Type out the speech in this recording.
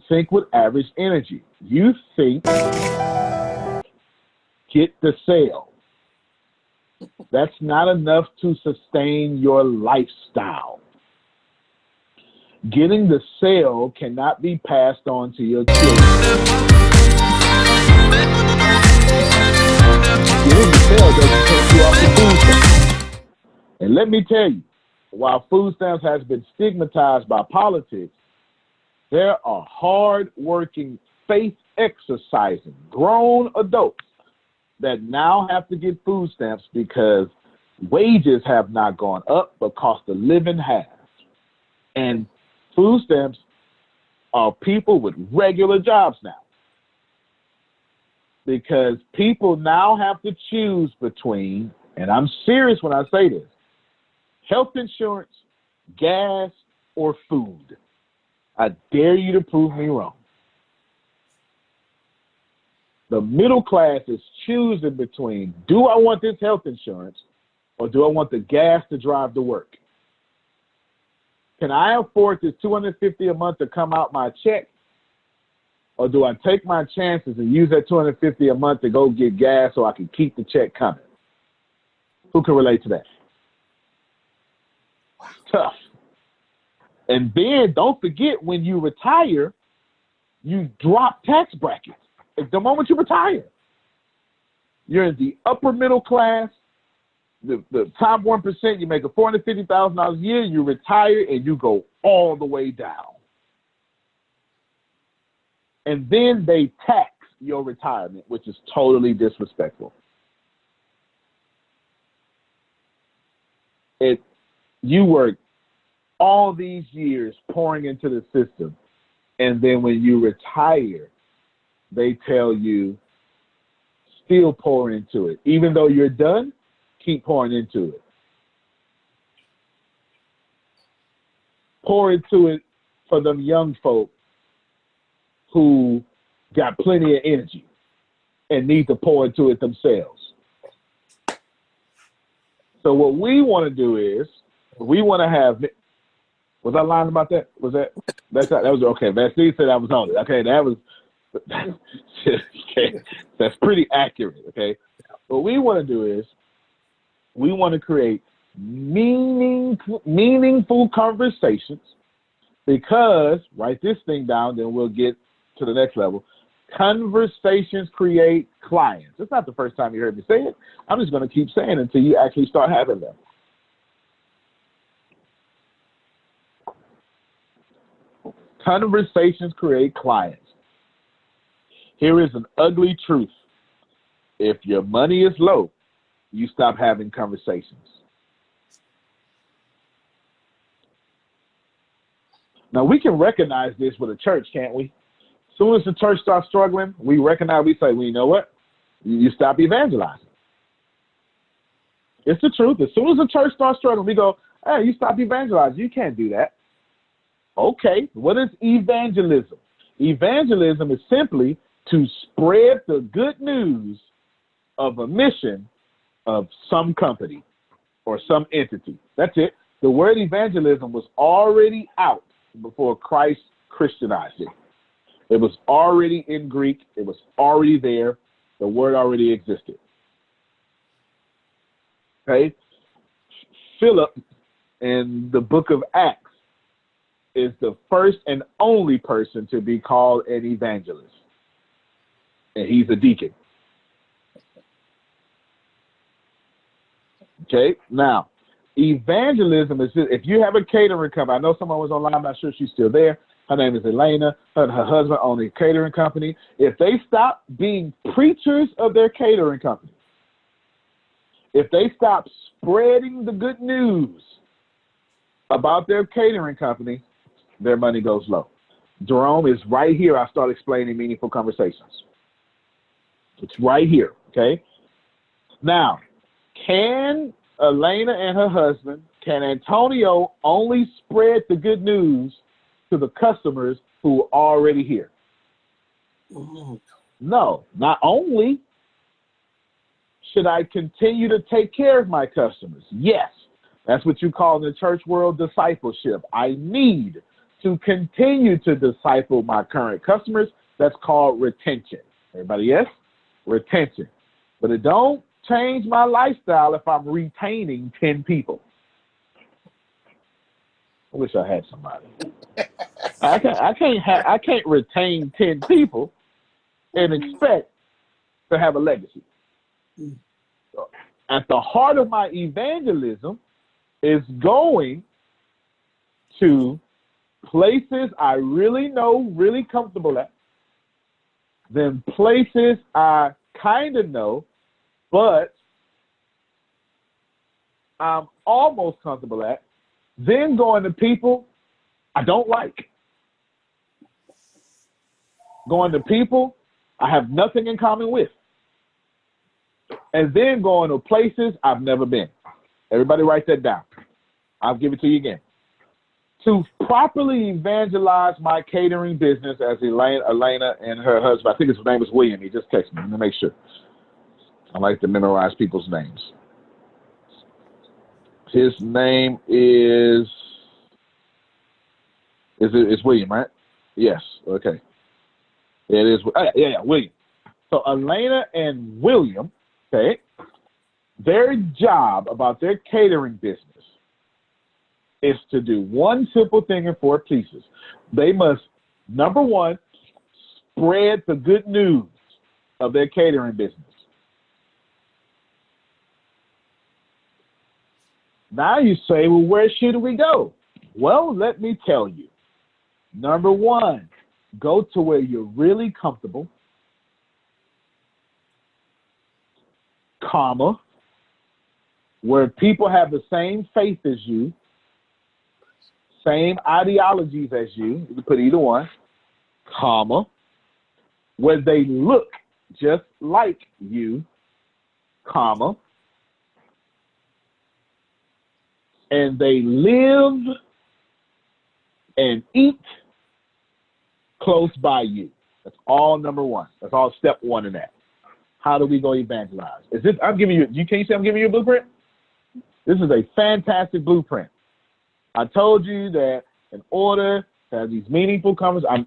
think with average energy. You think, get the sale. That's not enough to sustain your lifestyle. Getting the sale cannot be passed on to your children. Getting the sale doesn't take you off the food stamps. And let me tell you, while food stamps has been stigmatized by politics, there are hard-working, faith-exercising, grown adults that now have to get food stamps because wages have not gone up, but cost of living has. And food stamps are people with regular jobs now. Because people now have to choose between, and I'm serious when I say this, health insurance, gas, or food. I dare you to prove me wrong. The middle class is choosing between, do I want this health insurance or do I want the gas to drive to work? Can I afford this $250 a month to come out my check? Or do I take my chances and use that $250 a month to go get gas so I can keep the check coming? Who can relate to that? Tough. And then don't forget, when you retire, you drop tax brackets. At the moment you retire, you're in the upper middle class, the top 1%, you make a $450,000 a year, you retire, and you go all the way down. And then they tax your retirement, which is totally disrespectful. You work all these years pouring into the system, and then when you retire, they tell you, still pour into it. Even though you're done, keep pouring into it. Pour into it for them young folk who got plenty of energy and need to pour into it themselves. So what we want to do is, we want to have, was I lying about that? That was okay. Bastille said I was on it. Okay, okay, that's pretty accurate. Okay, what we want to do is, we want to create meaningful conversations, because, write this thing down, then we'll get to the next level. Conversations create clients. It's not the first time you heard me say it. I'm just going to keep saying it until you actually start having them. Conversations create clients. Here is an ugly truth. If your money is low, you stop having conversations. Now, we can recognize this with a church, can't we? As soon as the church starts struggling, we recognize, we say, well, you know what? You stop evangelizing. It's the truth. As soon as the church starts struggling, we go, hey, you stop evangelizing. You can't do that. Okay, what is evangelism? Evangelism is simply to spread the good news of a mission of some company or some entity. That's it. The word evangelism was already out before Christ Christianized it. It was already in Greek. It was already there. The word already existed. Okay? Philip in the book of Acts is the first and only person to be called an evangelist. And he's a deacon. Okay? Now, evangelism is, if you have a catering company, I know someone was online, I'm not sure she's still there. Her name is Elena. Her and her husband own a catering company. If they stop being preachers of their catering company, if they stop spreading the good news about their catering company, their money goes low. Jerome, is right here. I start explaining meaningful conversations. It's right here, okay? Now, can Elena and her husband, can Antonio only spread the good news to the customers who are already here? No, not only should I continue to take care of my customers. Yes, that's what you call in the church world discipleship. I need to continue to disciple my current customers. That's called retention. Everybody, yes? Retention. But it don't change my lifestyle if I'm retaining 10 people. I wish I had somebody. I can't retain 10 people and expect to have a legacy. So at the heart of my evangelism is going to places I really know, really comfortable at, then places I kind of know, but I'm almost comfortable at, then going to people I don't like. Going to people I have nothing in common with. And then going to places I've never been. Everybody write that down. I'll give it to you again. To properly evangelize my catering business, as Elena and her husband, I think his name is William. He just texted me. Let me make sure. I like to memorize people's names. His name is William, right? Yes. Okay. It is. Yeah, William. So Elena and William, okay, their job about their catering business is to do one simple thing in 4 pieces. They must, number one, spread the good news of their catering business. Now you say, well, where should we go? Well, let me tell you. Number one, go to where you're really comfortable, comma, where people have the same faith as you, same ideologies as you. You can put either one, comma, where they look just like you, comma, and they live and eat close by you. That's all number one. That's all step one in that. How do we go evangelize? I'm giving you, can you say I'm giving you a blueprint? This is a fantastic blueprint. I told you that in order to have these meaningful conversations,